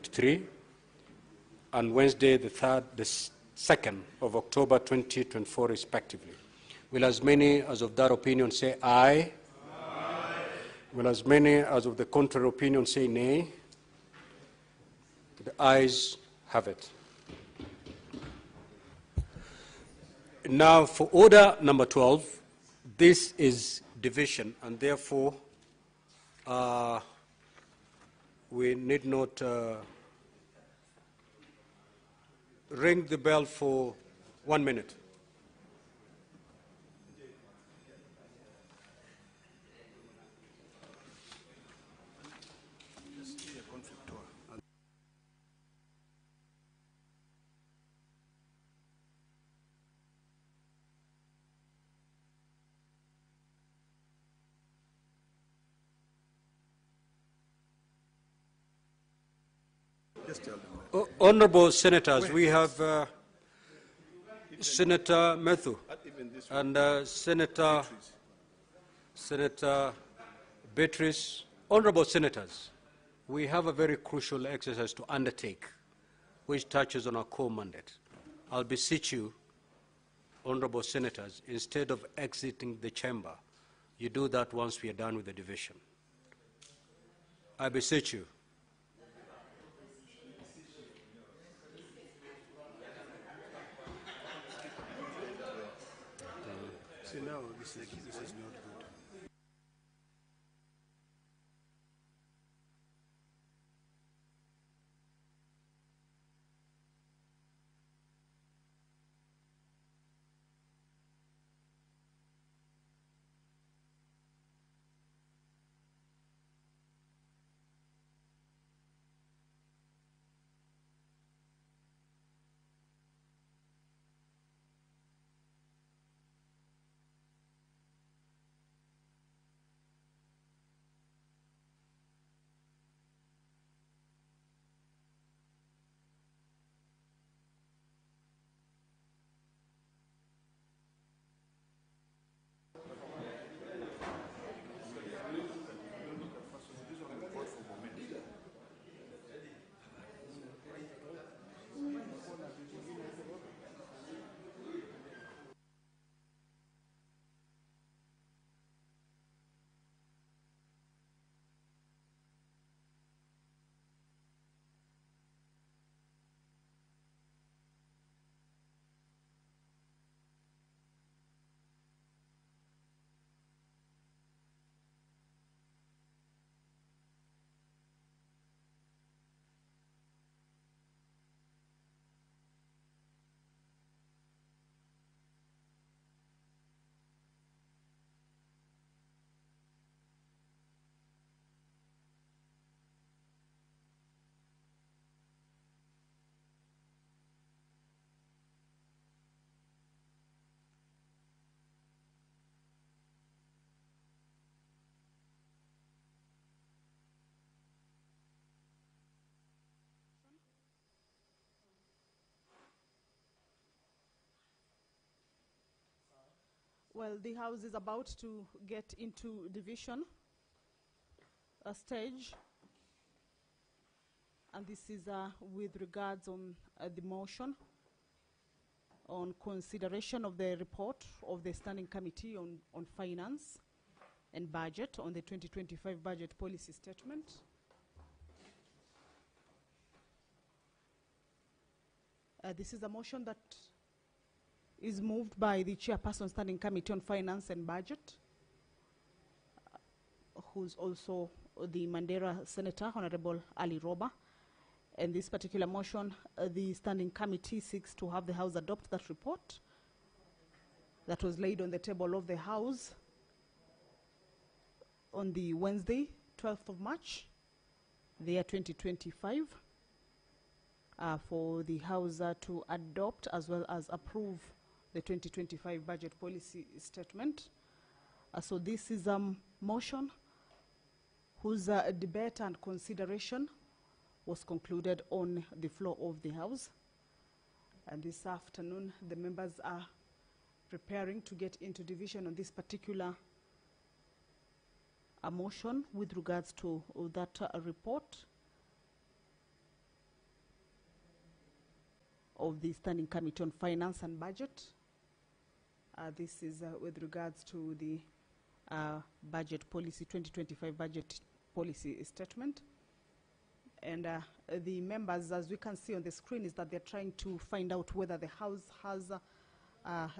2023, and Wednesday, the 2nd of October 2024, respectively. Will as many as of that opinion say aye? Aye. Will as many as of the contrary opinion say nay? The ayes have it. Now, for order number 12, this is division, and therefore we need not ring the bell for 1 minute. Honorable Senators, we have Senator Methu and Senator Beatrice. Honorable Senators, we have a very crucial exercise to undertake, which touches on our core mandate. I'll beseech you, Honorable Senators, instead of exiting the chamber, you do that once we are done with the division. I beseech you. See, now this is not good. Well, the House is about to get into division stage, and this is with regards on the motion on consideration of the report of the Standing Committee on Finance and Budget on the 2025 Budget Policy Statement. This is a motion that is moved by the Chairperson Standing Committee on Finance and Budget, who's also the Mandera Senator, Honorable Ali Roba. And this particular motion, the Standing Committee seeks to have the House adopt that report that was laid on the table of the House on the Wednesday, 12th of March, the year 2025, for the House to adopt as well as approve the 2025 Budget Policy Statement. So this is a motion whose debate and consideration was concluded on the floor of the House. And this afternoon, the members are preparing to get into division on this particular motion with regards to that report. of the Standing Committee on Finance and Budget. This is with regards to the budget policy, 2025 budget policy statement. And the members, as we can see on the screen, is that they're trying to find out whether the House has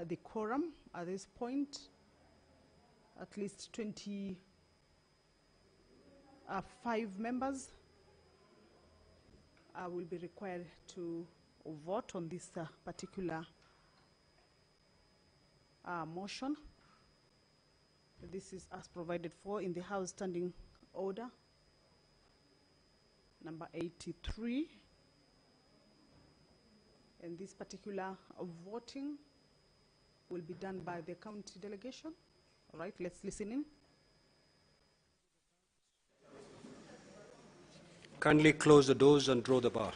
the quorum at this point. At least 25 members will be required to vote on this particular motion. This is as provided for in the House Standing Order number 83. And this particular voting will be done by the county delegation. All right, let's listen in. Kindly close the doors and draw the bar.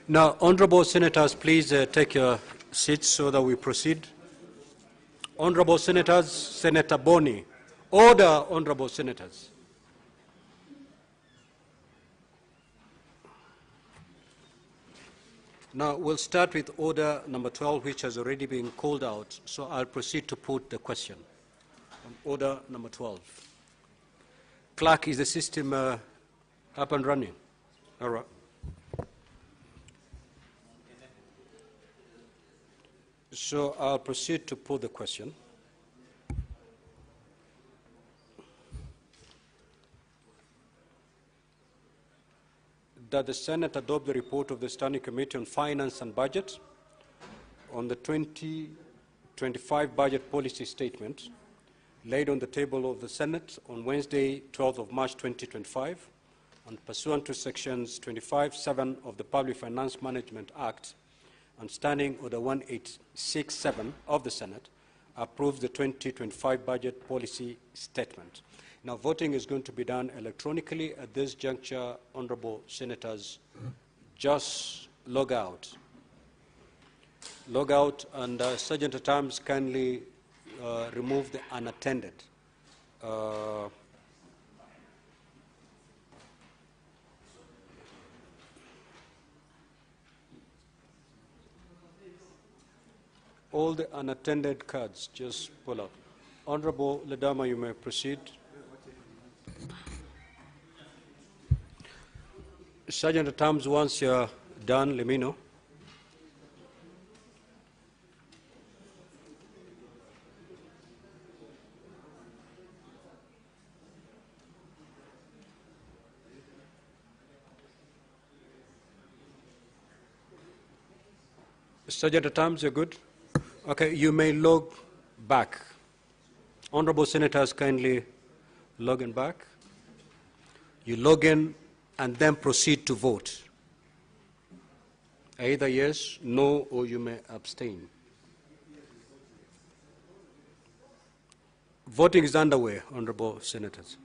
Now, honorable senators, please take your seats so that we proceed. Honorable senators, Senator Boni. Order, honorable senators. Now, we'll start with order number 12, which has already been called out, so I'll proceed to put the question on order number 12. Clerk, is the system up and running? All right. So I'll proceed to put the question. That the Senate adopt the report of the Standing Committee on Finance and Budget on the 2025 budget policy statement laid on the table of the Senate on Wednesday, 12th of March 2025, and pursuant to sections 25(7) of the Public Finance Management Act and Standing Order 1867 of the Senate, approves the 2025 budget policy statement. Now, voting is going to be done electronically. At this juncture, honorable senators, just log out. Log out, and Sergeant at Arms, kindly remove the unattended. All the unattended cards, just pull out. Honorable Ledama, you may proceed. Sergeant at Arms, once you're done, let me know. Sergeant at Arms, you're good? Okay, you may log back. Honorable senators, kindly log in back. You log in and then proceed to vote. Either yes, no, or you may abstain. Voting is underway, honorable senators.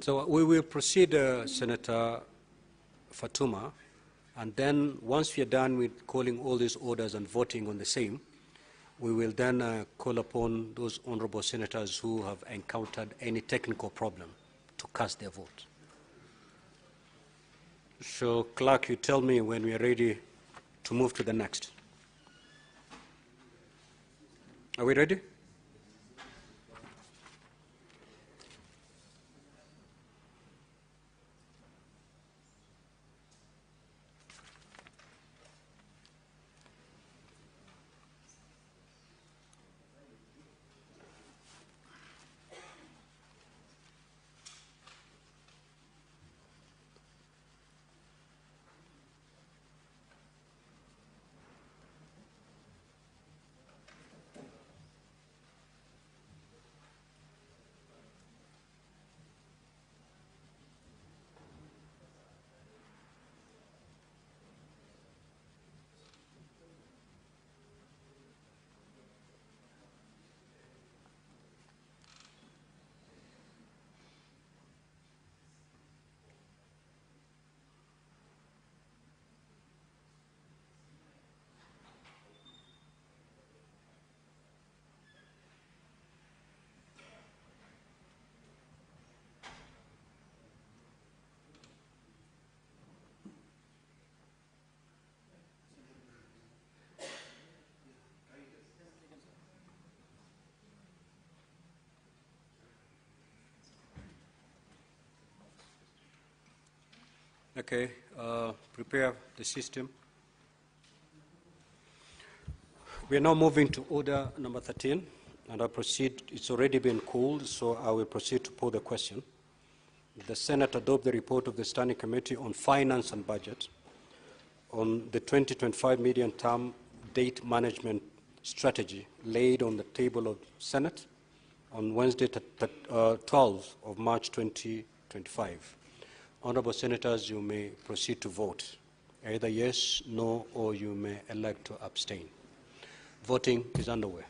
So we will proceed, Senator Fatuma, and then once we are done with calling all these orders and voting on the same, We will then call upon those honorable senators who have encountered any technical problem to cast their vote. So, clerk, you tell me when we are ready to move to the next. Are we ready? Okay, prepare the system. We are now moving to order number 13, and I proceed. It's already been called, so I will proceed to pose the question. The Senate adopt the report of the Standing Committee on Finance and Budget on the 2025 medium-term date management strategy laid on the table of Senate on Wednesday, 12th of March 2025. Honorable Senators, you may proceed to vote. Either yes, no, or you may elect to abstain. Voting is underway.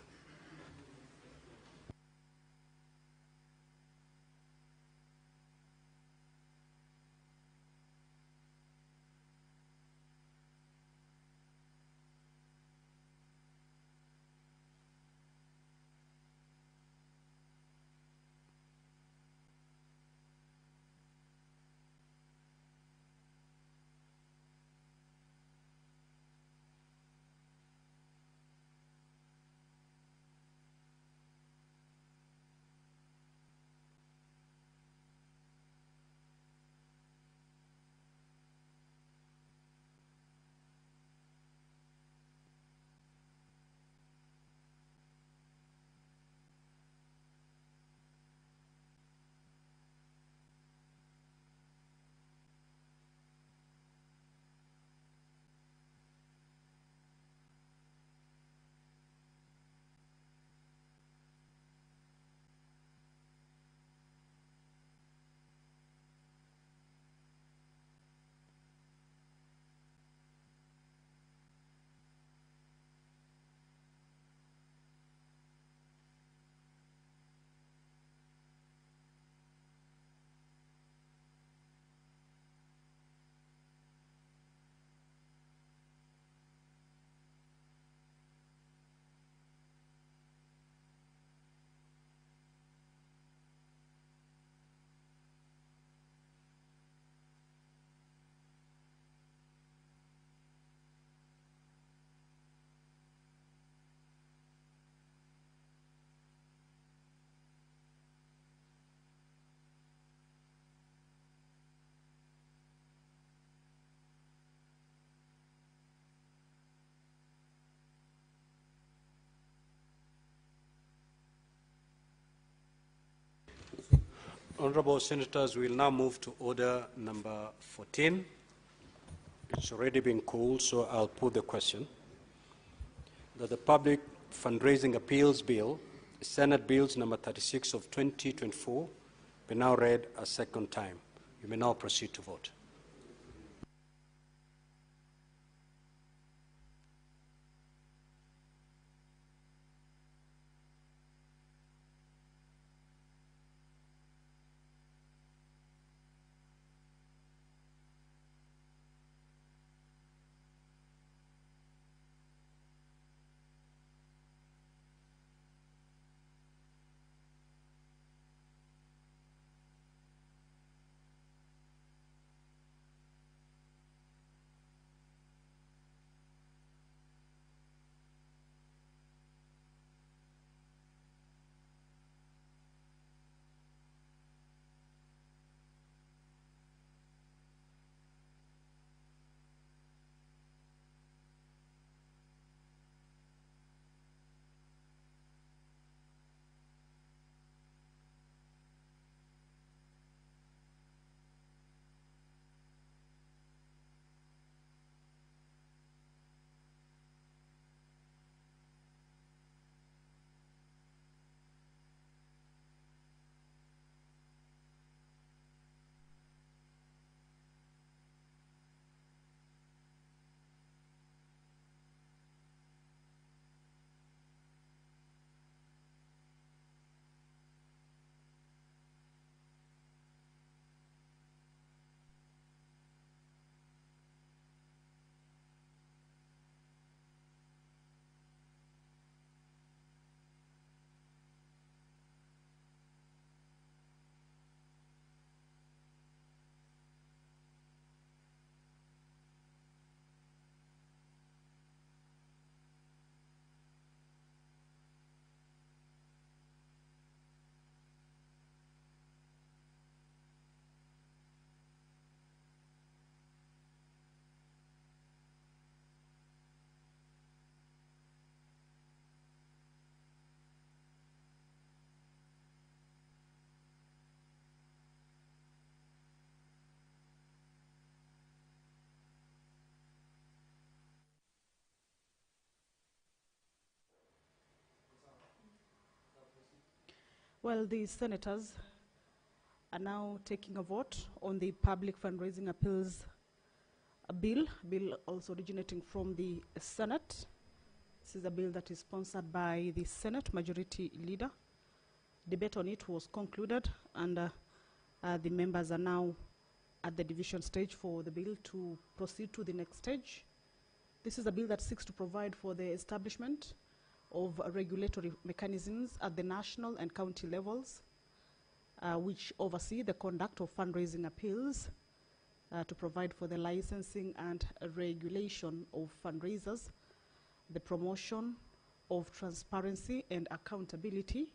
Honorable Senators, we will now move to order number 14. It's already been called, so I'll put the question. That the Public Fundraising Appeals Bill, Senate Bills number 36 of 2024, be now read a second time. You may now proceed to vote. Well, the senators are now taking a vote on the public fundraising appeals bill also originating from the Senate. This is a bill that is sponsored by the Senate Majority Leader. Debate on it was concluded, and the members are now at the division stage for the bill to proceed to the next stage. This is a bill that seeks to provide for the establishment of regulatory mechanisms at the national and county levels, which oversee the conduct of fundraising appeals, to provide for the licensing and regulation of fundraisers, the promotion of transparency and accountability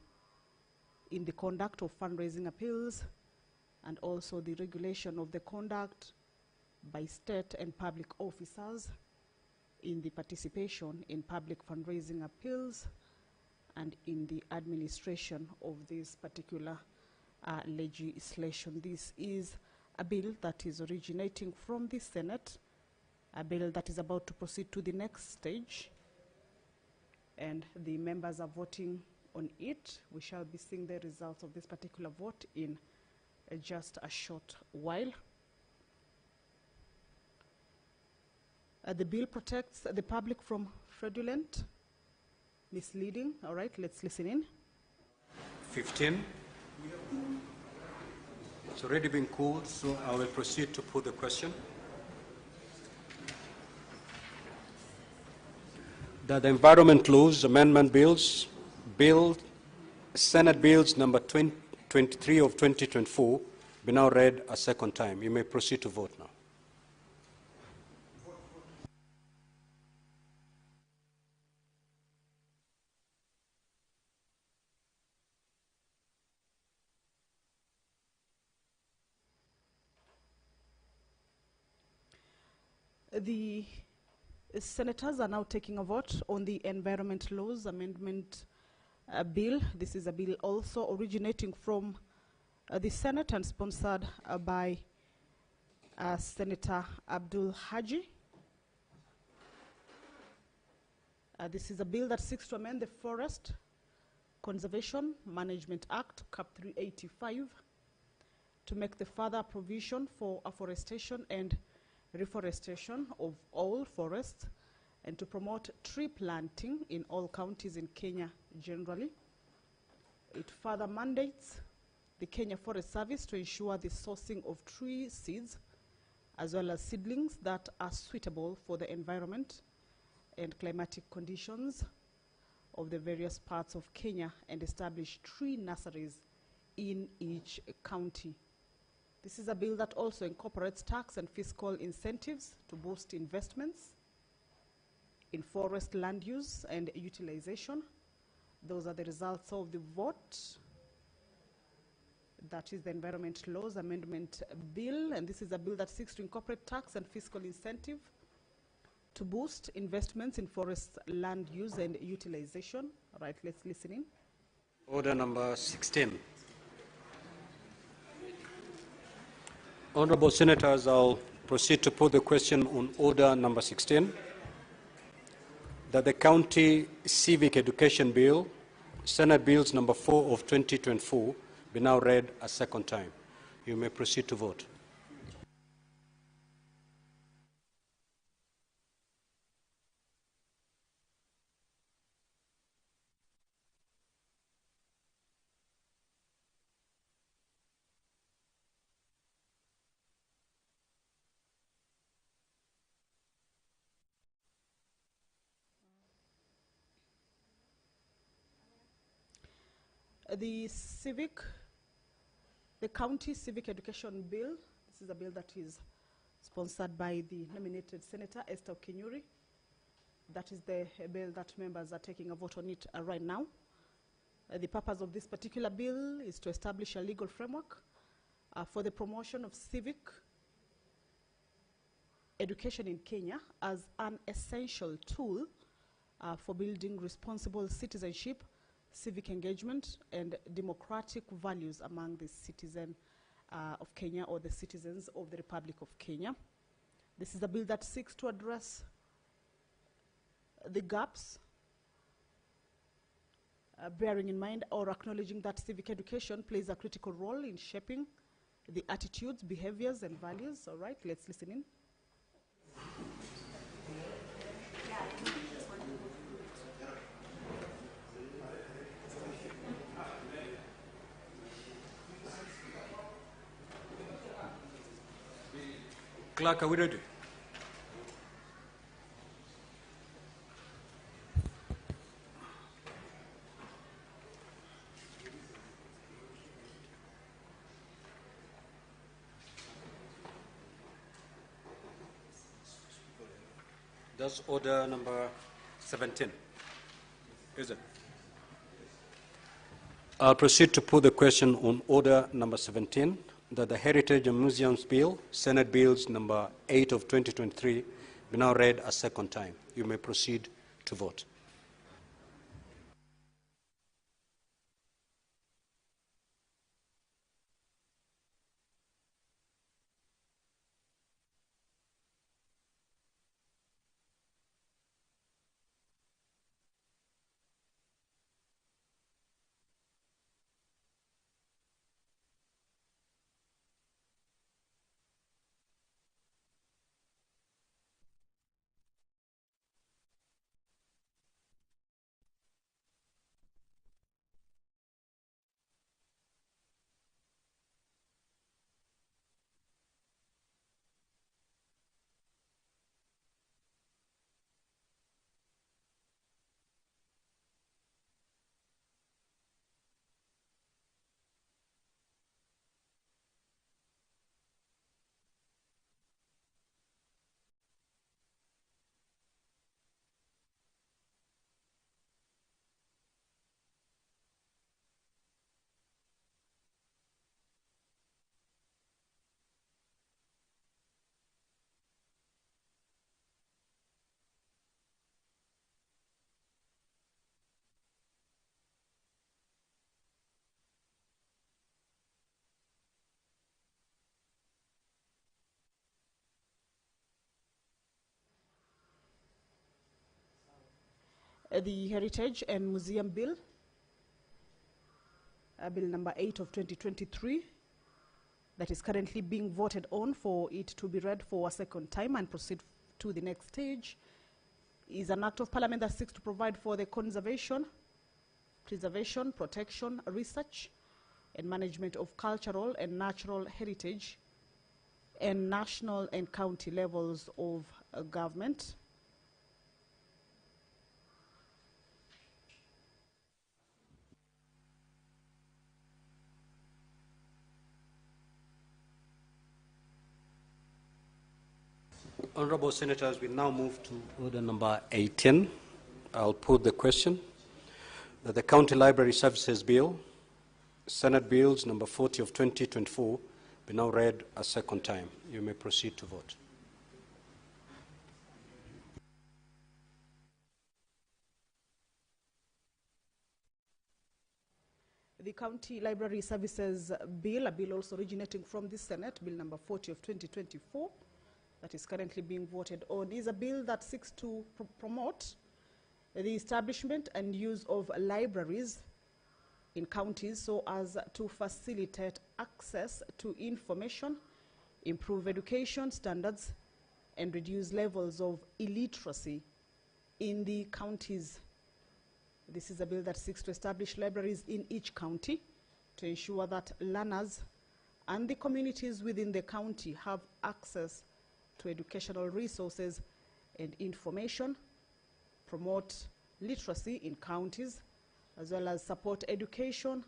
in the conduct of fundraising appeals, and also the regulation of the conduct by state and public officers in the participation in public fundraising appeals and in the administration of this particular legislation. This is a bill that is originating from the Senate, a bill that is about to proceed to the next stage, and the members are voting on it. We shall be seeing the results of this particular vote in just a short while. The bill protects the public from fraudulent, misleading. All right, let's listen in. 15. It's already been called, so I will proceed to put the question. That the environment laws amendment bills, Senate bills number 23 of 2024, be now read a second time. You may proceed to vote now. The senators are now taking a vote on the Environment Laws Amendment Bill. This is a bill also originating from the Senate and sponsored by Senator Abdul Haji. This is a bill that seeks to amend the Forest Conservation Management Act, Cap 385, to make the further provision for afforestation and reforestation of all forests, and to promote tree planting in all counties in Kenya generally. It further mandates the Kenya Forest Service to ensure the sourcing of tree seeds as well as seedlings that are suitable for the environment and climatic conditions of the various parts of Kenya, and establish tree nurseries in each county. This is a bill that also incorporates tax and fiscal incentives to boost investments in forest land use and utilization. Those are the results of the vote. That is the Environment Laws Amendment Bill, and this is a bill that seeks to incorporate tax and fiscal incentive to boost investments in forest land use and utilization. All right, let's listen in. Order number 16. Honorable Senators, I'll proceed to put the question on order number 16, that the County Civic Education Bill, Senate Bills number 4 of 2024, be now read a second time. You may proceed to vote. The County Civic Education Bill, this is a bill that is sponsored by the nominated Senator Esther Kinyuri. That is the bill that members are taking a vote on it right now. The purpose of this particular bill is to establish a legal framework for the promotion of civic education in Kenya as an essential tool for building responsible citizenship, civic engagement, and democratic values among the citizens of Kenya, or the citizens of the Republic of Kenya. This is a bill that seeks to address the gaps bearing in mind or acknowledging that civic education plays a critical role in shaping the attitudes, behaviors, and values. All right, let's listen in. Clerk, are we ready? That's order number 17, is it? I'll proceed to put the question on order number 17, that the Heritage and Museums Bill, Senate Bills number 8 of 2023, be now read a second time. You may proceed to vote. The Heritage and Museum Bill, Bill number 8 of 2023, that is currently being voted on for it to be read for a second time and proceed to the next stage, is an act of parliament that seeks to provide for the conservation, preservation, protection, research, and management of cultural and natural heritage and national and county levels of government. Honorable Senators, we now move to order number 18. I'll put the question that the County Library Services Bill, Senate Bills number 40 of 2024, be now read a second time. You may proceed to vote. The County Library Services Bill, a bill also originating from the Senate, Bill number 40 of 2024, that is currently being voted on, is a bill that seeks to promote the establishment and use of libraries in counties so as to facilitate access to information, improve education standards, and reduce levels of illiteracy in the counties. This is a bill that seeks to establish libraries in each county to ensure that learners and the communities within the county have access to educational resources and information, promote literacy in counties, as well as support education,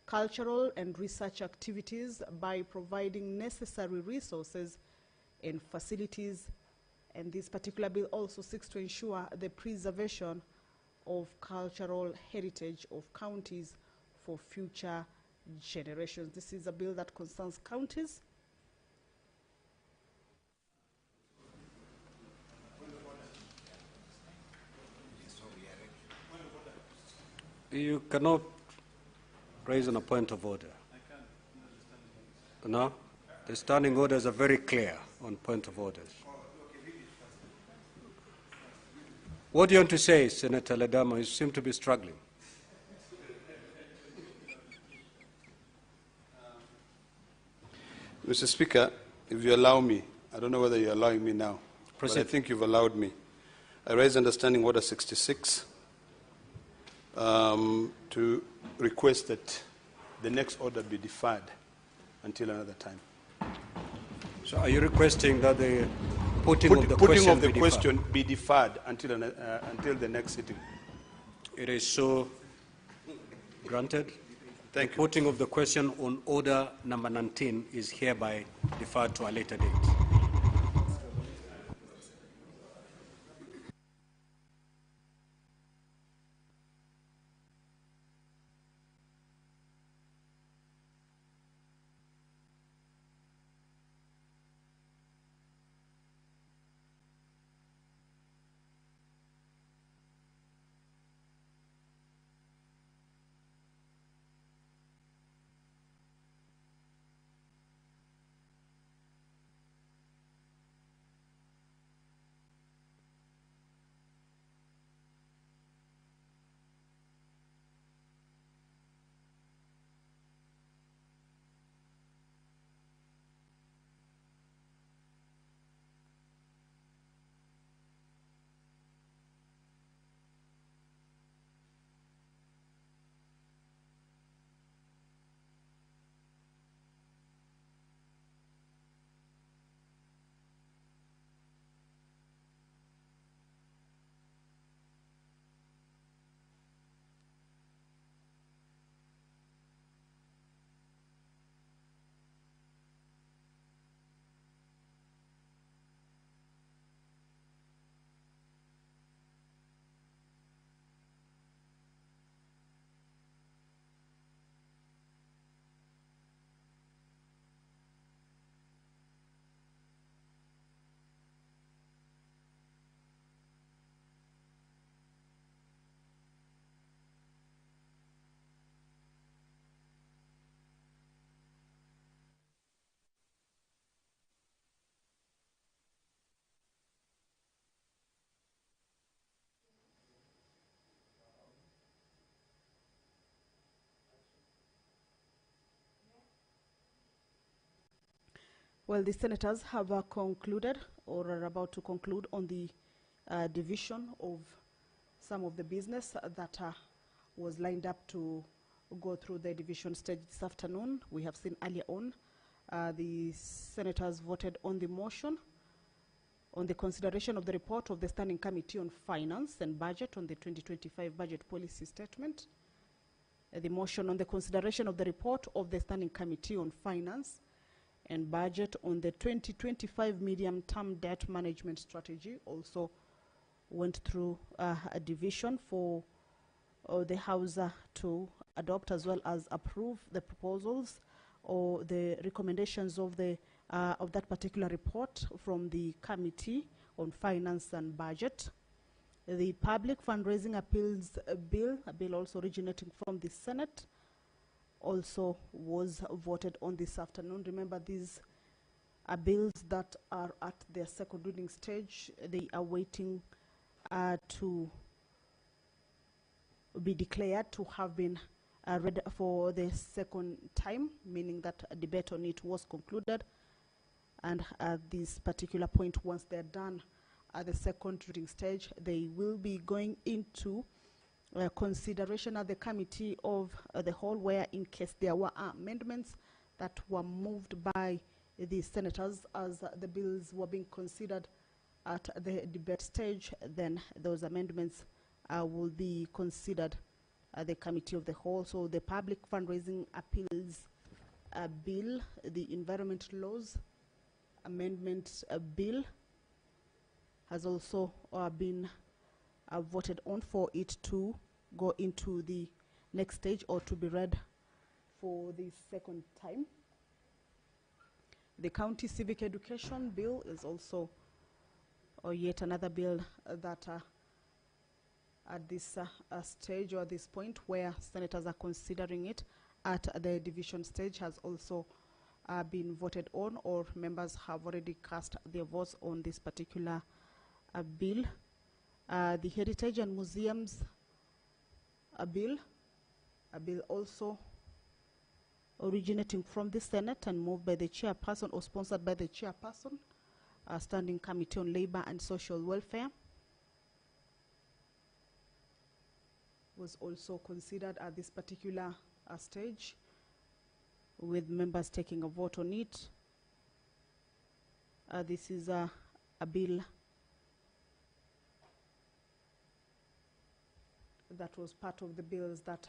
cultural and research activities by providing necessary resources and facilities. And this particular bill also seeks to ensure the preservation of cultural heritage of counties for future generations. This is a bill that concerns counties. You cannot raise on a point of order. No? The standing orders are very clear on point of orders. What do you want to say, Senator Ledama? You seem to be struggling. Mr. Speaker, if you allow me, I don't know whether you're allowing me now, Proceed. but I think you've allowed me. I raise understanding order 66 to request that the next order be deferred until another time. So are you requesting that the putting of the question be deferred until the next sitting? It is so granted. Thank The you. putting of the question on order number 19 is hereby deferred to a later date. Well, the senators have concluded or are about to conclude on the division of some of the business that was lined up to go through the division stage this afternoon. We have seen earlier on the senators voted on the motion on the consideration of the report of the Standing Committee on Finance and Budget on the 2025 Budget Policy Statement. The motion on the consideration of the report of the Standing Committee on Finance and Budget on the 2025 Medium-Term Debt Management Strategy also went through a division for the House to adopt as well as approve the proposals or the recommendations of the of that particular report from the Committee on Finance and Budget. The Public Fundraising Appeals Bill, a bill also originating from the Senate, also was voted on this afternoon. Remember, these are bills that are at their second reading stage. They are waiting to be declared to have been read for the second time, meaning that a debate on it was concluded. And at this particular point, once they're done at the second reading stage, they will be going into consideration at the Committee of the Whole, where in case there were amendments that were moved by the senators as the bills were being considered at the debate stage, then those amendments will be considered at the Committee of the Whole. So the Public Fundraising Appeals Bill, the Environment Laws Amendment Bill has also been voted on for it to go into the next stage or to be read for the second time. The County Civic Education Bill is also yet another bill that at this stage or this point where senators are considering it at the division stage has also been voted on, or members have already cast their votes on this particular bill. The Heritage and Museums bill also originating from the Senate and moved by the chairperson or sponsored by the chairperson, Standing Committee on Labor and Social Welfare, was also considered at this particular stage, with members taking a vote on it. This is a bill that was part of the bills that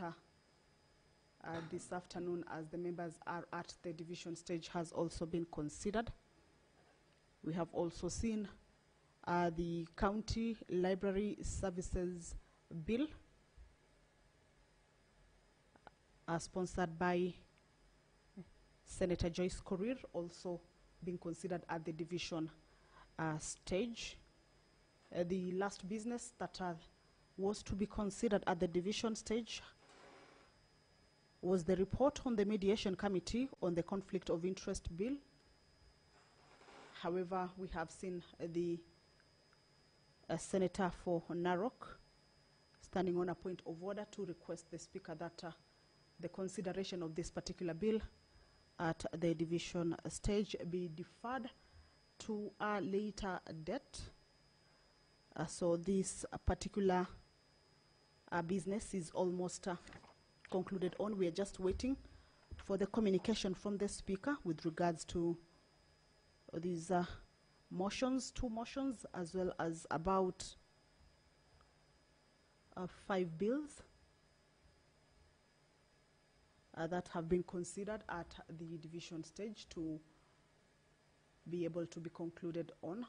this afternoon, as the members are at the division stage, has also been considered. We have also seen the County Library Services Bill, sponsored by Senator Joyce Korir, also being considered at the division stage. The last business that was to be considered at the division stage was the report on the Mediation Committee on the Conflict of Interest Bill. However, we have seen the Senator for Narok standing on a point of order to request the Speaker that the consideration of this particular bill at the division stage be deferred to a later date. So this particular business is almost concluded on. We are just waiting for the communication from the Speaker with regards to these motions, 2 motions, as well as about 5 bills that have been considered at the division stage to be able to be concluded on.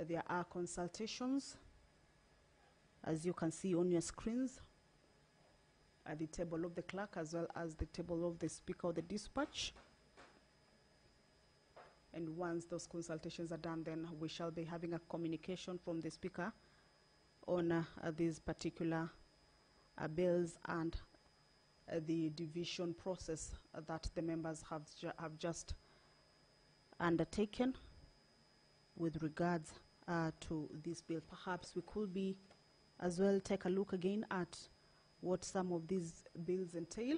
There are consultations, as you can see on your screens, at the table of the clerk as well as the table of the Speaker of the dispatch. And once those consultations are done, then we shall be having a communication from the Speaker on these particular bills and the division process that the members have just undertaken with regards to this bill. Perhaps we could be as well take a look again at what some of these bills entail.